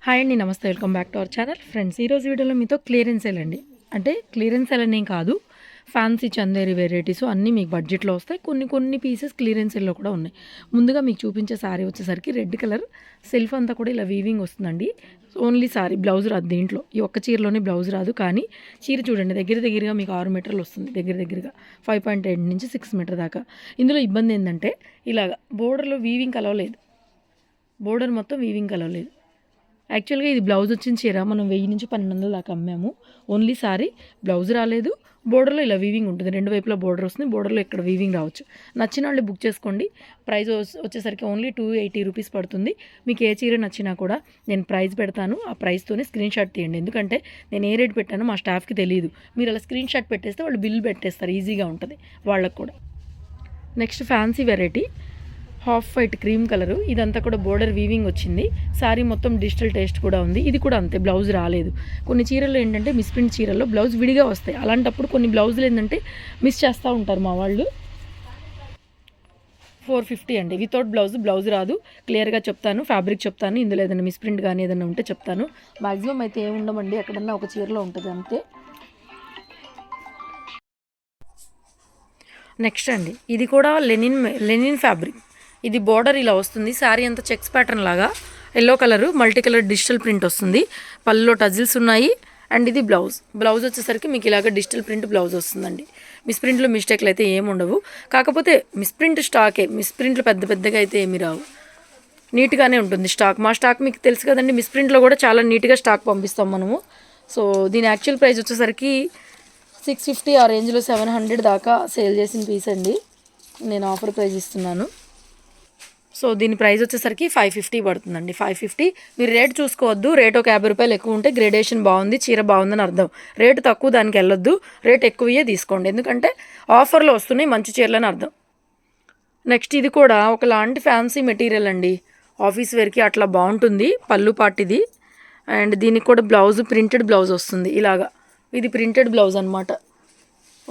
Hi అండి, నమస్తే. Welcome back to our channel. Friends, ఈరోజు వీడియోలో మీతో క్లియరెన్స్ సేల్ అండి. అంటే క్లియరెన్స్ సేల్ అనేం కాదు, ఫ్యాన్సీ చందేరి వెరైటీస్ అన్నీ మీకు బడ్జెట్లో వస్తాయి. కొన్ని పీసెస్ క్లియరెన్స్ సేల్లో కూడా ఉన్నాయి. ముందుగా మీకు చూపించే శారీ వచ్చేసరికి రెడ్ కలర్ సెల్ఫ్ అంతా కూడా ఇలా వీవింగ్ వస్తుందండి. ఓన్లీ శారీ, బ్లౌజ్ రాదు దీంట్లో. ఈ ఒక్క చీరలోనే బ్లౌజ్ రాదు, కానీ చీర చూడండి దగ్గరగా మీకు 6 మీటర్లు వస్తుంది. దగ్గరగా 5.8 నుంచి 6 మీటర్ దాకా. ఇందులో ఇబ్బంది ఏంటంటే ఇలాగ బోర్డర్లో వీవింగ్ కలవలేదు, బోర్డర్ మొత్తం వీవింగ్ కలవలేదు. యాక్చువల్గా ఇది బ్లౌజ్ వచ్చిన చీర మనం 1000 నుంచి 1200 దాకా అమ్మాము. ఓన్లీ సారీ, బ్లౌజ్ రాలేదు. బోర్డర్లో ఇలా వీవింగ్ ఉంటుంది, రెండు వైపులా బోర్డర్ వస్తుంది. బోర్డర్లో ఇక్కడ వీవింగ్ రావచ్చు. నచ్చిన వాళ్ళు బుక్ చేసుకోండి. ప్రైస్ వచ్చేసరికి ఓన్లీ 280 రూపీస్ పడుతుంది. మీకు ఏ చీర నచ్చినా కూడా నేను ప్రైస్ పెడతాను, ఆ ప్రైస్తోనే స్క్రీన్ షాట్ తీయండి. ఎందుకంటే నేను ఏ రేట్ పెట్టానో మా స్టాఫ్కి తెలియదు. మీరు అలా స్క్రీన్ షాట్ పెట్టేస్తే వాళ్ళు బిల్ పెట్టేస్తారు, ఈజీగా ఉంటుంది వాళ్ళకు కూడా. Next fancy variety half white cream colour, ఇదంతా కూడా బోర్డర్ వీవింగ్ వచ్చింది. శారీ మొత్తం డిజిటల్ టేస్ట్ కూడా ఉంది. ఇది కూడా అంతే, బ్లౌజ్ రాలేదు. కొన్ని చీరలు ఏంటంటే మిస్ప్రింట్ చీరల్లో బ్లౌజ్ విడిగా వస్తాయి. అలాంటప్పుడు కొన్ని బ్లౌజులు ఏంటంటే మిస్ చేస్తూ ఉంటారు మా వాళ్ళు. 450 అండి వితౌట్ బ్లౌజ్ రాదు. క్లియర్గా చెప్తాను, ఫ్యాబ్రిక్ చెప్తాను. ఇందులో ఏదైనా మిస్ప్రింట్ కానీ ఏదైనా ఉంటే చెప్తాను. మ్యాక్సిమం అయితే ఏమి ఉండమండి, ఎక్కడన్నా ఒక చీరలో ఉంటుంది అంతే. నెక్స్ట్ అండి, ఇది కూడా లెనిన్ ఫ్యాబ్రిక్. ఇది బోర్డర్ ఇలా వస్తుంది. శారీ అంతా చెక్స్ ప్యాటర్న్ లాగా yellow colour multi colour digital print వస్తుంది. పళ్ళులో టజిల్స్ ఉన్నాయి. అండ్ ఇది బ్లౌజ్ వచ్చేసరికి మీకు ఇలాగ డిజిటల్ ప్రింట్ బ్లౌజ్ వస్తుందండి. మిస్ప్రింట్లో మిస్టేక్లు అయితే ఏమి ఉండవు. కాకపోతే మిస్ప్రింట్ స్టాకే, మిస్ప్రింట్లు పెద్దగా అయితే ఏమి రావు, నీట్గానే ఉంటుంది స్టాక్. మా స్టాక్ మీకు తెలుసు కదండి, మిస్ప్రింట్లో కూడా చాలా నీట్గా స్టాక్ పంపిస్తాం మనము. సో దీని యాక్చువల్ ప్రైస్ వచ్చేసరికి 650, ఆ రేంజ్లో 700 దాకా సేల్ చేసిన పీస్ అండి. నేను ఆఫర్ ప్రైస్ ఇస్తున్నాను. సో దీని ప్రైస్ వచ్చేసరికి 550 పడుతుందండి. 550. మీరు రేట్ చూసుకోవద్దు. రేట్ ఒక 50 రూపాయలు ఎక్కువ ఉంటే గ్రేడేషన్ బాగుంది, చీర బాగుందని అర్థం. రేటు తక్కువ దానికి వెళ్ళొద్దు, రేట్ ఎక్కువయే తీసుకోండి. ఎందుకంటే ఆఫర్లో వస్తున్నాయి మంచి చీరలని అర్థం. నెక్స్ట్ ఇది కూడా ఒకలాంటి ఫ్యాన్సీ మెటీరియల్ అండి, ఆఫీస్ వేర్కి అట్లా బాగుంటుంది. పళ్ళు పాటిది. అండ్ దీనికి కూడా బ్లౌజ్ ప్రింటెడ్ బ్లౌజ్ వస్తుంది ఇలాగా. ఇది ప్రింటెడ్ బ్లౌజ్ అనమాట.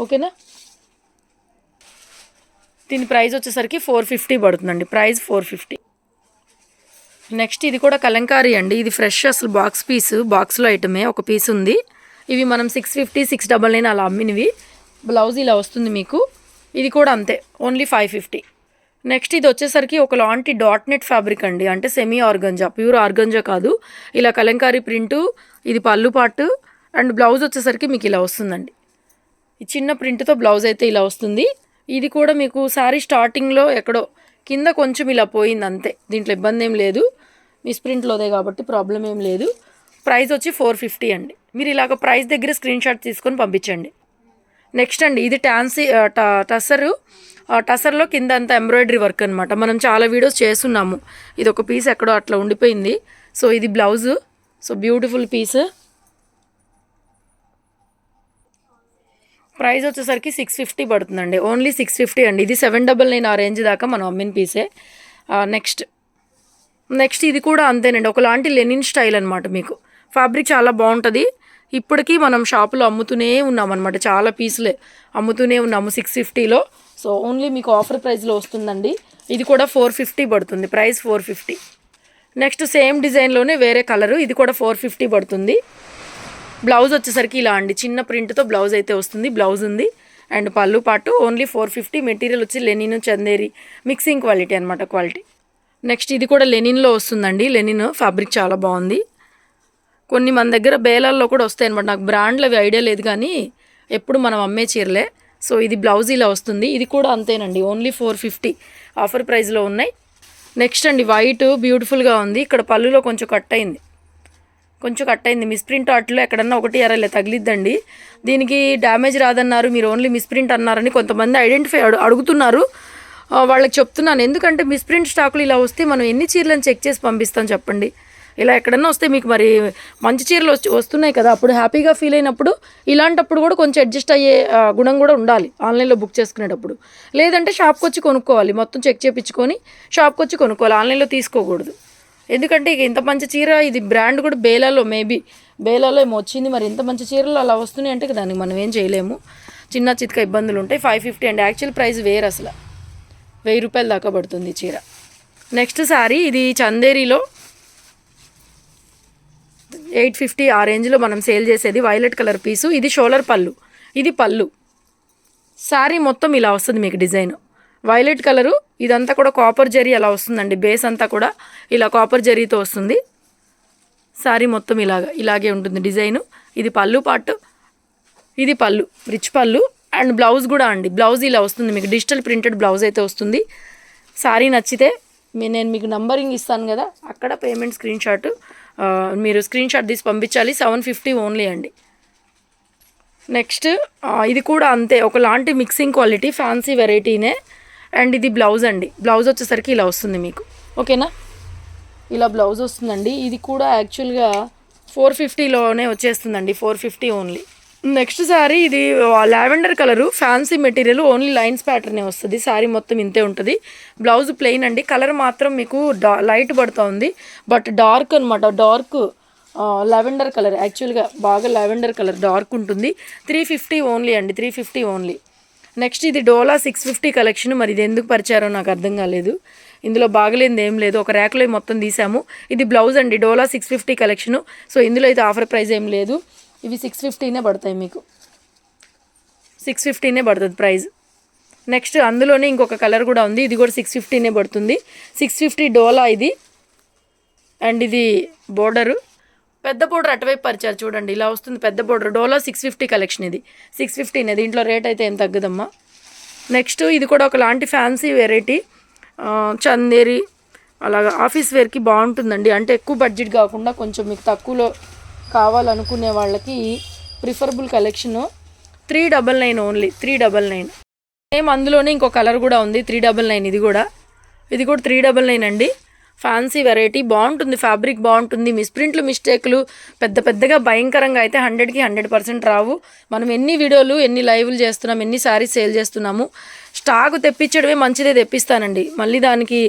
ఓకేనా. దీని ప్రైస్ వచ్చేసరికి 450 పడుతుందండి. ప్రైస్ 450. నెక్స్ట్ ఇది కూడా కలంకారీ అండి. ఇది ఫ్రెష్, అసలు బాక్స్లో ఐటమే, ఒక పీస్ ఉంది. ఇవి మనం 650, 699 అలా అమ్మినవి. బ్లౌజ్ ఇలా వస్తుంది మీకు. ఇది కూడా అంతే, ఓన్లీ 550. నెక్స్ట్ ఇది వచ్చేసరికి ఒక లాంటి డాట్ నెట్ ఫ్యాబ్రిక్ అండి, అంటే సెమీ ఆర్గంజా, ప్యూర్ ఆర్గంజా కాదు. ఇలా కలంకారీ ప్రింటు, ఇది పళ్ళు పాటు. అండ్ బ్లౌజ్ వచ్చేసరికి మీకు ఇలా వస్తుందండి. ఈ చిన్న ప్రింట్తో బ్లౌజ్ అయితే ఇలా వస్తుంది. ఇది కూడా మీకు శారీ స్టార్టింగ్లో ఎక్కడో కింద కొంచెం ఇలా పోయింది అంతే. దీంట్లో ఇబ్బంది ఏం లేదు, మిస్ప్రింట్లోదే కాబట్టి ప్రాబ్లం ఏం లేదు. ప్రైస్ వచ్చి 450 అండి. మీరు ఇలాగ ప్రైస్ దగ్గర స్క్రీన్ షాట్ తీసుకొని పంపించండి. నెక్స్ట్ అండి, ఇది టసర్లో కింద అంతా ఎంబ్రాయిడరీ వర్క్ అనమాట. మనం చాలా వీడియోస్ చేస్తున్నాము. ఇది ఒక పీస్ ఎక్కడో అట్లా ఉండిపోయింది. సో ఇది blouse. So beautiful piece. Price వచ్చేసరికి 650 పడుతుందండి. ఓన్లీ 650 అండి. ఇది 799 ఆ రేంజ్ దాకా మనం అమ్మిన పీసే. నెక్స్ట్ ఇది కూడా అంతేనండి, ఒకలాంటి లెనిన్ స్టైల్ అనమాట. మీకు ఫ్యాబ్రిక్ చాలా బాగుంటుంది. ఇప్పటికీ మనం షాపులో అమ్ముతూనే ఉన్నామన్నమాట, చాలా పీసులే అమ్ముతూనే ఉన్నాము 650లో. సో ఓన్లీ మీకు ఆఫర్ ప్రైస్లో వస్తుందండి. ఇది కూడా 450 పడుతుంది. ప్రైస్ 450. నెక్స్ట్ సేమ్ డిజైన్లోనే వేరే కలరు, ఇది కూడా 450 పడుతుంది. బ్లౌజ్ వచ్చేసరికి ఇలా అండి, చిన్న ప్రింట్తో బ్లౌజ్ అయితే వస్తుంది. బ్లౌజ్ ఉంది అండ్ పళ్ళు పాటు. ఓన్లీ 450. మెటీరియల్ వచ్చి లెనిన్ చందేరి మిక్సింగ్ క్వాలిటీ అనమాట, క్వాలిటీ. నెక్స్ట్ ఇది కూడా లెనిన్లో వస్తుందండి. లెనిన్ ఫ్యాబ్రిక్ చాలా బాగుంది. కొన్ని మన దగ్గర బేలాల్లో కూడా వస్తాయి అనమాట. నాకు బ్రాండ్లు అవి ఐడియా లేదు, కానీ ఎప్పుడు మనం అమ్మే చీరలే. సో ఇది బ్లౌజ్ ఇలా వస్తుంది. ఇది కూడా అంతేనండి, ఓన్లీ 450 ఆఫర్ ప్రైస్లో ఉన్నాయి. నెక్స్ట్ అండి, వైట్ బ్యూటిఫుల్గా ఉంది. ఇక్కడ పళ్ళులో కొంచెం కట్ అయింది, మిస్ప్రింట్ వాటిలో ఎక్కడన్నా ఒకటి అరలే తగిలిద్దండి. దీనికి డ్యామేజ్ రాదన్నారు, మీరు ఓన్లీ మిస్ప్రింట్ అన్నారని కొంతమంది అడుగుతున్నారు. వాళ్ళకి చెప్తున్నాను, ఎందుకంటే మిస్ప్రింట్ స్టాకులు ఇలా వస్తే మనం ఎన్ని చీరలను చెక్ చేసి పంపిస్తాం చెప్పండి. ఇలా ఎక్కడన్నా వస్తే మీకు మరి మంచి చీరలు వస్తున్నాయి కదా, అప్పుడు హ్యాపీగా ఫీల్ అయినప్పుడు ఇలాంటప్పుడు కూడా కొంచెం అడ్జస్ట్ అయ్యే గుణం కూడా ఉండాలి ఆన్లైన్లో బుక్ చేసుకునేటప్పుడు. లేదంటే షాప్కి వచ్చి కొనుక్కోవాలి, మొత్తం చెక్ చేయించుకొని షాప్కి వచ్చి కొనుక్కోవాలి, ఆన్లైన్లో తీసుకోకూడదు. ఎందుకంటే ఇక ఇంత మంచి చీర, ఇది బ్రాండ్ కూడా బేలాలో ఏమో వచ్చింది. మరి ఇంత మంచి చీరలు అలా వస్తున్నాయి అంటే దానికి మనం ఏం చేయలేము, చిన్న చితక ఇబ్బందులు ఉంటాయి. 550 అండి. యాక్చువల్ ప్రైస్ వేరు, అసలు 1000 రూపాయలు దాకా పడుతుంది చీర. నెక్స్ట్ శారీ, ఇది చందేరిలో 850 ఆ రేంజ్లో మనం సేల్ చేసేది వైలెట్ కలర్ పీసు. ఇది షోలర్ పళ్ళు, ఇది పళ్ళు. శారీ మొత్తం ఇలా వస్తుంది మీకు డిజైన్. వైలెట్ కలరు, ఇదంతా కూడా కాపర్ జరీ అలా వస్తుందండి. బేస్ అంతా కూడా ఇలా కాపర్ జరీతో వస్తుంది. శారీ మొత్తం ఇలాగే ఉంటుంది డిజైను. ఇది పళ్ళు పార్ట్, ఇది పళ్ళు, రిచ్ పళ్ళు. అండ్ బ్లౌజ్ కూడా అండి, బ్లౌజ్ ఇలా వస్తుంది మీకు. డిజిటల్ ప్రింటెడ్ బ్లౌజ్ అయితే వస్తుంది. శారీ నచ్చితే నేను మీకు నంబరింగ్ ఇస్తాను కదా, అక్కడ పేమెంట్ మీరు స్క్రీన్ షాట్ తీసి పంపించాలి. 750 ఓన్లీ అండి. నెక్స్ట్ ఇది కూడా అంతే, ఒకలాంటి మిక్సింగ్ క్వాలిటీ, ఫ్యాన్సీ వెరైటీనే. అండ్ ఇది బ్లౌజ్ అండి. బ్లౌజ్ వచ్చేసరికి ఇలా వస్తుంది మీకు. ఓకేనా, ఇలా బ్లౌజ్ వస్తుందండి. ఇది కూడా యాక్చువల్గా 450లోనే వచ్చేస్తుందండి, 450 ఓన్లీ. నెక్స్ట్ శారీ ఇది lavender colour, fancy material, only lines ప్యాటర్నే వస్తుంది. శారీ మొత్తం ఇంతే ఉంటుంది. బ్లౌజ్ ప్లెయిన్ అండి. కలర్ మాత్రం మీకు లైట్ పడుతుంది, బట్ డార్క్ అనమాట. డార్క్ లావెండర్ కలర్, యాక్చువల్గా బాగా లావెండర్ కలర్ డార్క్ ఉంటుంది. 350 ఓన్లీ అండి, 350 ఓన్లీ. నెక్స్ట్ ఇది డోలా 650 కలెక్షన్. మరి ఇది ఎందుకు పరిచారో నాకు అర్థం కాలేదు. ఇందులో బాగలేనిది ఏం లేదు, ఒక ర్యాక్లో మొత్తం తీసాము. ఇది బ్లౌజ్ అండి, డోలా 650 కలెక్షను. సో ఇందులో అయితే ఆఫర్ ప్రైస్ ఏం లేదు. ఇవి 650నే పడతాయి మీకు, 650నే పడుతుంది ప్రైస్. నెక్స్ట్ అందులోనే ఇంకొక కలర్ కూడా ఉంది, ఇది కూడా 650నే పడుతుంది. 650 డోలా ఇది. అండ్ ఇది బోర్డరు, పెద్ద బోర్డర్ అటువైపు పరిచారు చూడండి, ఇలా వస్తుంది పెద్ద బోర్డర్. డోలా 650 కలెక్షన్ ఇది, 650నే. దీంట్లో రేట్ అయితే ఏం తగ్గదమ్మా. నెక్స్ట్ ఇది కూడా ఒకలాంటి ఫ్యాన్సీ వెరైటీ, చందేరి అలాగా ఆఫీస్ వేర్కి బాగుంటుందండి. అంటే ఎక్కువ బడ్జెట్ కాకుండా కొంచెం మీకు తక్కువలో కావాలనుకునే వాళ్ళకి ప్రిఫరబుల్ కలెక్షను. 399 ఓన్లీ, 399. సేమ్ అందులోనే ఇంకో కలర్ కూడా ఉంది, 399. ఇది కూడా 399 అండి. ఫ్యాన్సీ వెరైటీ బాగుంటుంది, ఫ్యాబ్రిక్ బాగుంటుంది. మిస్ప్రింట్లు మిస్టేక్లు పెద్దగా భయంకరంగా అయితే 100కి 100% రావు. మనం ఎన్ని వీడియోలు ఎన్ని లైవ్లు చేస్తున్నాం, ఎన్ని శారీస్ సేల్ చేస్తున్నాము. స్టాక్ తెప్పించడమే మంచిదే తెప్పిస్తానండి. మళ్ళీ దానికి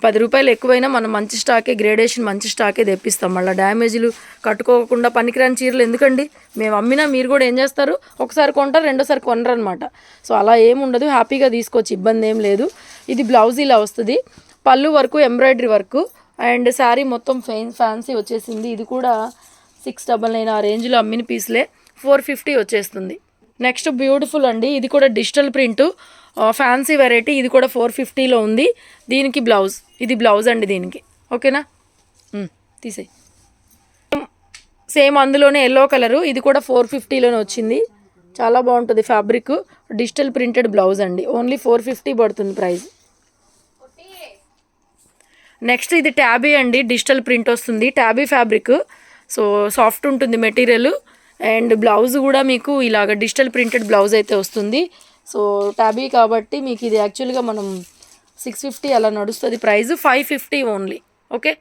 10 రూపాయలు ఎక్కువైనా మనం మంచి స్టాకే, గ్రేడేషన్ మంచి స్టాకే తెప్పిస్తాం. మళ్ళీ డ్యామేజ్లు కట్టుకోకుండా పనికిరాని చీరలు ఎందుకండి. మేము అమ్మినా మీరు కూడా ఏం చేస్తారు, ఒకసారి కొంటారు, రెండోసారి కొనరు అనమాట. సో అలా ఏముండదు, హ్యాపీగా తీసుకోవచ్చు, ఇబ్బంది ఏం లేదు. ఇది బ్లౌజ్ ఇలా వస్తుంది, పళ్ళు వరకు ఎంబ్రాయిడరీ వర్క్. అండ్ శారీ మొత్తం ఫ్యాన్సీ వచ్చేసింది. ఇది కూడా 699 ఆ రేంజ్లో అమ్మిన పీస్లే, 450 వచ్చేస్తుంది. నెక్స్ట్ బ్యూటిఫుల్ అండి, ఇది కూడా డిజిటల్ ప్రింట్ ఫ్యాన్సీ వెరైటీ. ఇది కూడా 450లో ఉంది. దీనికి బ్లౌజ్, ఇది బ్లౌజ్ అండి దీనికి. ఓకేనా, తీసేయి. సేమ్ అందులోనే ఎల్లో కలరు, ఇది కూడా 450లోనే వచ్చింది. చాలా బాగుంటుంది ఫ్యాబ్రిక్. డిజిటల్ ప్రింటెడ్ బ్లౌజ్ అండి, ఓన్లీ 450 పడుతుంది ప్రైస్. నెక్స్ట్ ఇది ట్యాబీ అండి, డిజిటల్ ప్రింట్ వస్తుంది, ట్యాబీ ఫ్యాబ్రిక్. సో సాఫ్ట్ ఉంటుంది మెటీరియల్. అండ్ బ్లౌజ్ కూడా మీకు ఇలాగ డిజిటల్ ప్రింటెడ్ బ్లౌజ్ అయితే వస్తుంది. సో ట్యాబీ కాబట్టి మీకు ఇది యాక్చువల్గా మనం 650 అలా నడుస్తుంది ప్రైస్, 550 ఓన్లీ. ఓకే,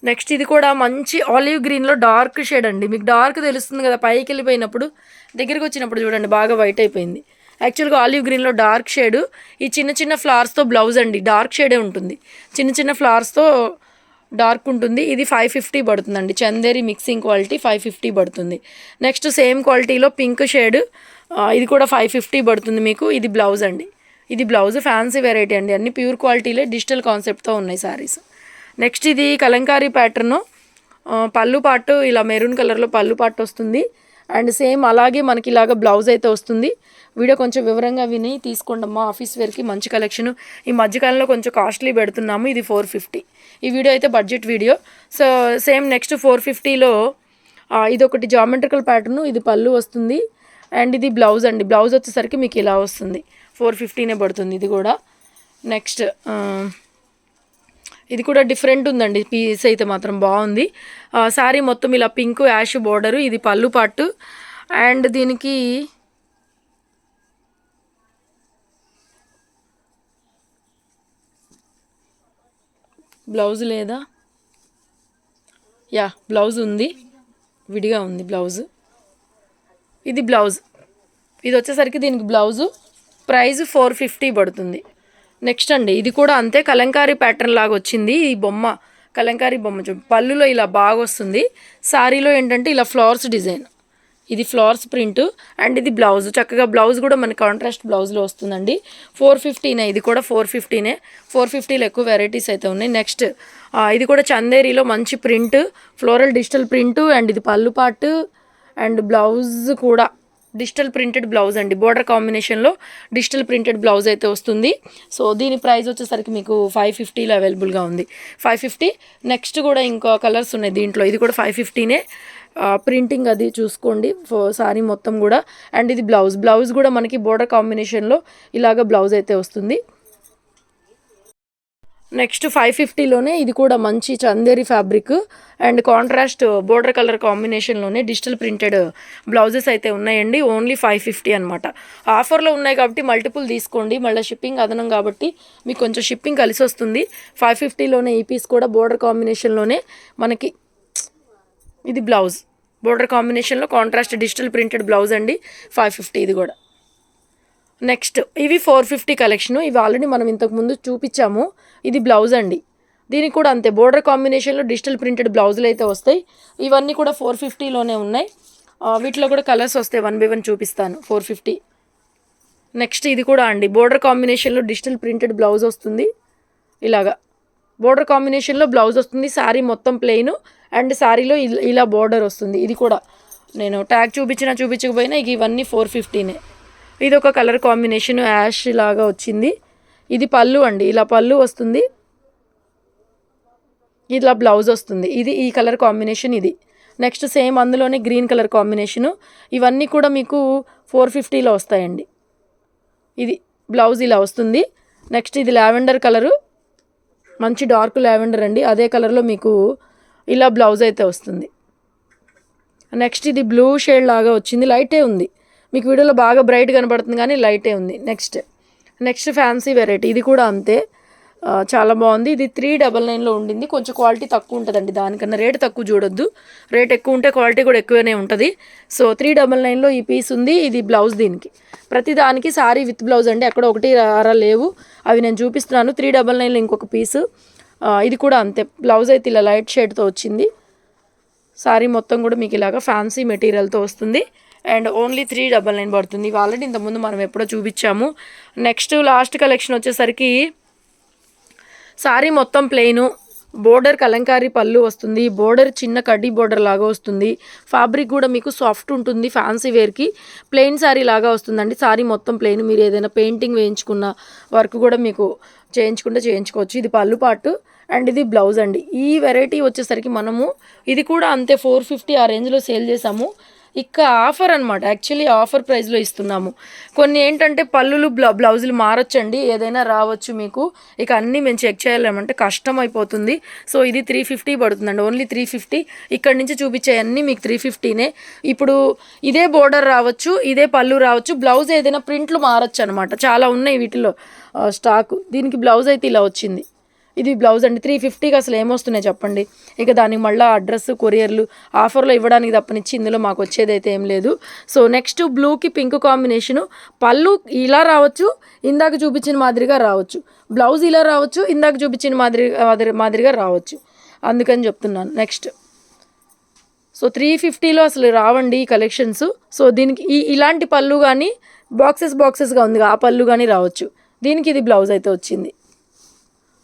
నెక్స్ట్ ఇది కూడా మంచి ఆలివ్ గ్రీన్లో డార్క్ షేడ్ అండి. మీకు డార్క్ తెలుస్తుంది కదా, పైకి వెళ్ళిపోయినప్పుడు దగ్గరికి వచ్చినప్పుడు చూడండి బాగా వైట్ అయిపోయింది. యాక్చువల్గా ఆలివ్ గ్రీన్లో డార్క్ షేడు. ఈ చిన్న ఫ్లవర్స్తో బ్లౌజ్ అండి, డార్క్ షేడే ఉంటుంది, చిన్న ఫ్లవర్స్తో డార్క్ ఉంటుంది. ఇది 550 పడుతుందండి. చందేరి మిక్సింగ్ క్వాలిటీ 550 పడుతుంది. నెక్స్ట్ సేమ్ క్వాలిటీలో పింక్ షేడ్, ఇది కూడా 550 పడుతుంది మీకు. ఇది బ్లౌజ్ అండి, ఇది బ్లౌజ్ ఫ్యాన్సీ వెరైటీ అండి. అన్ని ప్యూర్ క్వాలిటీలే, డిజిటల్ కాన్సెప్ట్తో ఉన్నాయి శారీస్. నెక్స్ట్ ఇది కలంకారీ ప్యాటర్ను, పళ్ళు పాటు ఇలా మెరూన్ కలర్లో పళ్ళు పాటు వస్తుంది. అండ్ సేమ్ అలాగే మనకి ఇలాగ బ్లౌజ్ అయితే వస్తుంది. వీడియో కొంచెం వివరంగా విని తీసుకోండి అమ్మా, ఆఫీస్ వేర్కి మంచి కలెక్షన్. ఈ మధ్యకాలంలో కొంచెం కాస్ట్లీ పెడుతున్నాము. ఇది 450. ఈ వీడియో అయితే budget video. So same next 450లో ఇది ఒకటి జామెట్రికల్ ప్యాటర్ను, ఇది పళ్ళు వస్తుంది. అండ్ ఇది బ్లౌజ్ అండి. బ్లౌజ్ వచ్చేసరికి మీకు ఇలా వస్తుంది, 450నే పడుతుంది ఇది కూడా. నెక్స్ట్ ఇది కూడా డిఫరెంట్ ఉందండి, పీస్ అయితే మాత్రం బాగుంది. శారీ మొత్తం ఇలా పింక్ యాష్ బోర్డరు, ఇది పళ్ళు పాటు. అండ్ దీనికి బ్లౌజ్ లేదా, యా బ్లౌజ్ ఉంది, విడిగా ఉంది బ్లౌజ్. ఇది బ్లౌజ్, ఇది వచ్చేసరికి దీనికి బ్లౌజు ప్రైస్ 450 పడుతుంది. నెక్స్ట్ అండి ఇది కూడా అంతే, కలంకారీ ప్యాటర్న్ లాగా వచ్చింది. ఈ బొమ్మ కలంకారీ బొమ్మ పళ్ళులో ఇలా బాగా వస్తుంది. శారీలో ఏంటంటే ఇలా ఫ్లవర్స్ డిజైన్, ఇది ఫ్లవర్స్ ప్రింట్ అండ్ ఇది బ్లౌజ్. చక్కగా బ్లౌజ్ కూడా మనకి కాంట్రాస్ట్ బ్లౌజ్లో వస్తుందండి. 450నే, ఇది కూడా 450నే. 450లో ఎక్కువ వెరైటీస్ అయితే ఉన్నాయి. నెక్స్ట్ ఇది కూడా చందేరిలో మంచి print, floral digital print and ఇది పళ్ళు పాటు అండ్ బ్లౌజ్ కూడా డిజిటల్ ప్రింటెడ్ బ్లౌజ్ అండి. బోర్డర్ కాంబినేషన్లో డిజిటల్ ప్రింటెడ్ బ్లౌజ్ అయితే వస్తుంది. సో దీని ప్రైస్ వచ్చేసరికి మీకు 550లో అవైలబుల్గా ఉంది. 550. నెక్స్ట్ కూడా ఇంకో కలర్స్ ఉన్నాయి దీంట్లో, ఇది కూడా 550నే. ప్రింటింగ్ అది చూసుకోండి సారీ మొత్తం కూడా. అండ్ ఇది బ్లౌజ్ కూడా మనకి బోర్డర్ కాంబినేషన్లో ఇలాగ బ్లౌజ్ అయితే వస్తుంది. నెక్స్ట్ 550లోనే ఇది కూడా మంచి Chanderi fabric and contrast border colour కాంబినేషన్లోనే డిజిటల్ ప్రింటెడ్ బ్లౌజెస్ అయితే ఉన్నాయండి. ఓన్లీ 550 అనమాట. ఆఫర్లో ఉన్నాయి కాబట్టి మల్టిపుల్ తీసుకోండి, మళ్ళీ షిప్పింగ్ అదనం కాబట్టి మీకు కొంచెం షిప్పింగ్ కలిసి వస్తుంది. 550లోనే ఈ పీస్ కూడా బోర్డర్ కాంబినేషన్లోనే మనకి ఇది బ్లౌజ్, బోర్డర్ కాంబినేషన్లో కాంట్రాస్ట్ డిజిటల్ ప్రింటెడ్ బ్లౌజ్ అండి. 550 ఇది కూడా. నెక్స్ట్ ఇవి 450 కలెక్షను. ఇవి ఆల్రెడీ మనం ఇంతకుముందు చూపించాము. ఇది బ్లౌజ్ అండి. దీనికి కూడా అంతే బోర్డర్ కాంబినేషన్లో డిజిటల్ ప్రింటెడ్ బ్లౌజులు అయితే వస్తాయి. ఇవన్నీ కూడా 450లోనే ఉన్నాయి. వీటిలో కూడా కలర్స్ వస్తాయి, 1 by 1 చూపిస్తాను. 450. నెక్స్ట్ ఇది కూడా అండి బోర్డర్ కాంబినేషన్లో డిజిటల్ ప్రింటెడ్ బ్లౌజ్ వస్తుంది. ఇలాగా బోర్డర్ కాంబినేషన్లో బ్లౌజ్ వస్తుంది. శారీ మొత్తం ప్లెయిన్ అండ్ శారీలో ఇలా బోర్డర్ వస్తుంది. ఇది కూడా నేను ట్యాగ్ చూపించకపోయినా ఇవన్నీ 450నే. ఇది ఒక కలర్ కాంబినేషన్ యాష్ లాగా వచ్చింది. ఇది పళ్ళు అండి, ఇలా పళ్ళు వస్తుంది, ఇలా బ్లౌజ్ వస్తుంది. ఇది ఈ కలర్ కాంబినేషన్ ఇది. నెక్స్ట్ సేమ్ అందులోనే గ్రీన్ కలర్ కాంబినేషను. ఇవన్నీ కూడా మీకు 450లో వస్తాయండి. ఇది బ్లౌజ్ ఇలా వస్తుంది. నెక్స్ట్ ఇది లావెండర్ కలరు, మంచి డార్క్ లావెండర్ అండి. అదే కలర్లో మీకు ఇలా బ్లౌజ్ అయితే వస్తుంది. నెక్స్ట్ ఇది బ్లూ షేడ్ లాగా వచ్చింది, లైటే ఉంది. మీకు వీడియోలో బాగా బ్రైట్ కనబడుతుంది కానీ లైటే ఉంది. నెక్స్ట్ ఫ్యాన్సీ వెరైటీ, ఇది కూడా అంతే, చాలా బాగుంది. ఇది 399లో ఉండింది. కొంచెం క్వాలిటీ తక్కువ ఉంటుందండి, దానికన్నా రేట్ తక్కువ చూడొద్దు. రేట్ ఎక్కువ ఉంటే క్వాలిటీ కూడా ఎక్కువనే ఉంటుంది. సో 399లో ఈ పీస్ ఉంది. ఇది బ్లౌజ్. దీనికి ప్రతి దానికి సారీ విత్ బ్లౌజ్ అండి, అక్కడ 1 లేవు, అవి నేను చూపిస్తున్నాను. 399లో ఇంకొక పీసు. ఇది కూడా అంతే, బ్లౌజ్ అయితే ఇలా లైట్ షేడ్తో వచ్చింది. సారీ మొత్తం కూడా మీకు ఇలాగా ఫ్యాన్సీ మెటీరియల్తో వస్తుంది అండ్ ఓన్లీ 399 పడుతుంది. ఇవి ఆల్రెడీ ఇంతకుముందు మనం ఎప్పుడో చూపించాము. నెక్స్ట్ లాస్ట్ కలెక్షన్ వచ్చేసరికి సారీ మొత్తం ప్లెయిను, బోర్డర్ కలంకారీ పళ్ళు వస్తుంది. బోర్డర్ చిన్న కడ్డీ బోర్డర్ లాగా వస్తుంది. ఫ్యాబ్రిక్ కూడా మీకు సాఫ్ట్ ఉంటుంది. ఫ్యాన్సీ వేర్కి ప్లెయిన్ సారీ లాగా వస్తుందండి. సారీ మొత్తం ప్లెయిన్. మీరు ఏదైనా పెయింటింగ్ వేయించుకున్న వర్క్ కూడా మీకు చేయించుకోవచ్చు. ఇది పళ్ళు పాటు అండ్ ఇది బ్లౌజ్ అండి. ఈ వెరైటీ వచ్చేసరికి మనము ఇది కూడా అంతే 450 ఆ రేంజ్లో సేల్ చేసాము. ఇక ఆఫర్ అనమాట, యాక్చువల్లీ ఆఫర్ ప్రైస్లో ఇస్తున్నాము. కొన్ని ఏంటంటే పళ్ళులు బ్లౌజులు మారొచ్చండి, ఏదైనా రావచ్చు మీకు. ఇక అన్నీ మేము చెక్ చేయాలంటే కష్టం అయిపోతుంది. సో ఇది 350 పడుతుందండి, ఓన్లీ 350. ఇక్కడ నుంచి చూపించే అన్నీ మీకు 350నే. ఇప్పుడు ఇదే బోర్డర్ రావచ్చు, ఇదే పళ్ళు రావచ్చు, బ్లౌజ్ ఏదైనా ప్రింట్లు మారచ్చు అనమాట. చాలా ఉన్నాయి వీటిలో స్టాకు. దీనికి బ్లౌజ్ అయితే ఇలా వచ్చింది. ఇది బ్లౌజ్ అండి. 350కి అసలు ఏమొస్తున్నాయి చెప్పండి. ఇక దానికి మళ్ళీ అడ్రస్ కొరియర్లు ఆఫర్లో ఇవ్వడానికి తప్పనిచ్చి ఇందులో మాకు వచ్చేదైతే ఏం లేదు. సో నెక్స్ట్ బ్లూకి పింక్ కాంబినేషను. పళ్ళు ఇలా రావచ్చు, ఇందాక చూపించిన మాదిరిగా రావచ్చు. బ్లౌజ్ ఇలా రావచ్చు, ఇందాక చూపించిన మాదిరిగా రావచ్చు. అందుకని చెప్తున్నాను. నెక్స్ట్ సో 350లో అసలు రావండి ఈ కలెక్షన్స్. సో దీనికి ఇలాంటి పళ్ళు కానీ బాక్సెస్గా ఉంది, ఆ పళ్ళు కానీ రావచ్చు. దీనికి ఇది బ్లౌజ్ అయితే వచ్చింది.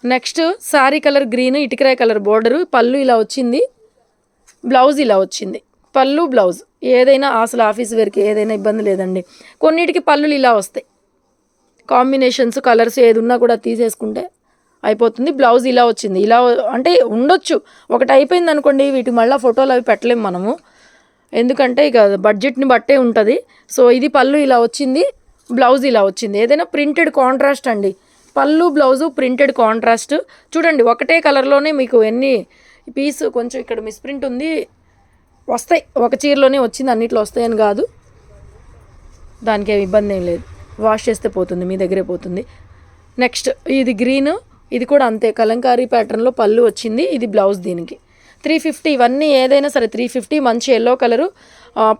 నెక్స్ట్ సారీ కలర్ గ్రీన్, ఇటుకరాయ కలర్ బోర్డరు, పళ్ళు ఇలా వచ్చింది, బ్లౌజ్ ఇలా వచ్చింది. పళ్ళు బ్లౌజ్ ఏదైనా అసలు ఆఫీస్ వేర్కి ఏదైనా ఇబ్బంది లేదండి. కొన్నిటికి పళ్ళులు ఇలా వస్తాయి, కాంబినేషన్స్ కలర్స్ ఏది ఉన్నా కూడా తీసేసుకుంటే అయిపోతుంది. బ్లౌజ్ ఇలా వచ్చింది. ఇలా అంటే ఉండొచ్చు, ఒకటి అయిపోయింది అనుకోండి, వీటికి మళ్ళీ ఫోటోలు అవి పెట్టలేము మనము, ఎందుకంటే ఇక బడ్జెట్ని బట్టే ఉంటుంది. సో ఇది పళ్ళు ఇలా వచ్చింది, బ్లౌజ్ ఇలా వచ్చింది. ఏదైనా ప్రింటెడ్ కాంట్రాస్ట్ అండి, పళ్ళు బ్లౌజు ప్రింటెడ్ కాంట్రాస్ట్. చూడండి ఒకటే కలర్లోనే మీకు ఎన్ని పీస్, కొంచెం ఇక్కడ మిస్ప్రింట్ ఉంది, వస్తాయి. ఒక చీరలోనే వచ్చింది, అన్నిట్లో వస్తాయని కాదు, దానికి ఏమి ఇబ్బంది ఏం లేదు. వాష్ చేస్తే పోతుంది, మీ దగ్గరే పోతుంది. నెక్స్ట్ ఇది గ్రీన్, ఇది కూడా అంతే కలంకారీ ప్యాటర్న్లో పళ్ళు వచ్చింది. ఇది బ్లౌజ్. దీనికి 350. ఇవన్నీ ఏదైనా సరే 350. మంచి ఎల్లో కలరు,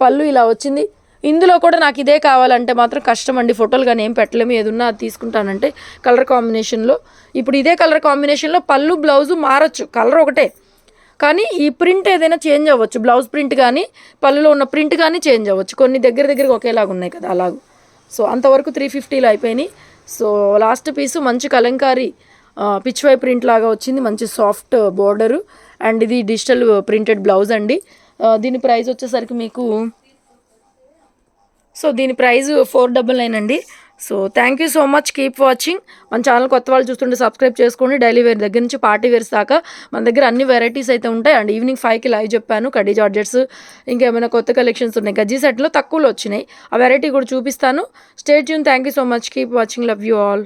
పళ్ళు ఇలా వచ్చింది. ఇందులో కూడా నాకు ఇదే కావాలంటే మాత్రం కష్టం అండి, ఫోటోలు కానీ ఏం పెట్టలేము. ఏదున్నా అది తీసుకుంటానంటే కలర్ కాంబినేషన్లో. ఇప్పుడు ఇదే కలర్ కాంబినేషన్లో పళ్ళు బ్లౌజు మారచ్చు, కలర్ ఒకటే కానీ ఈ ప్రింట్ ఏదైనా చేంజ్ అవ్వచ్చు, బ్లౌజ్ ప్రింట్ కానీ పళ్ళులో ఉన్న ప్రింట్ కానీ చేంజ్ అవ్వచ్చు. కొన్ని దగ్గరగా ఒకేలాగా ఉన్నాయి కదా అలాగ. సో అంతవరకు 350లో అయిపోయినాయి. సో లాస్ట్ పీసు మంచి కలంకారీ పిచ్వై ప్రింట్ లాగా వచ్చింది, మంచి సాఫ్ట్ బోర్డరు అండ్ ఇది డిజిటల్ ప్రింటెడ్ బ్లౌజ్ అండి. దీని ప్రైస్ వచ్చేసరికి మీకు దీని ప్రైస్ 499 అండి. So thank you so much, keep watching. మన ఛానల్ కొత్త వాళ్ళు చూస్తుంటే సబ్స్క్రైబ్ చేసుకోండి. డైలీ వేర్ దగ్గర నుంచి పార్టీ వేర్స్ దాకా మన దగ్గర అన్ని వెరైటీస్ అయితే ఉంటాయి. అండ్ ఈవినింగ్ 5కి లైవ్ చెప్పాను, కడీ జార్జెట్స్ ఇంకేమైనా కొత్త కలెక్షన్స్ ఉన్నాయి. గజ్జీ సెట్లో తక్కువలో వచ్చినాయి, ఆ వెరైటీ కూడా చూపిస్తాను. Stay tune. Thank you so much, keep watching, love you all.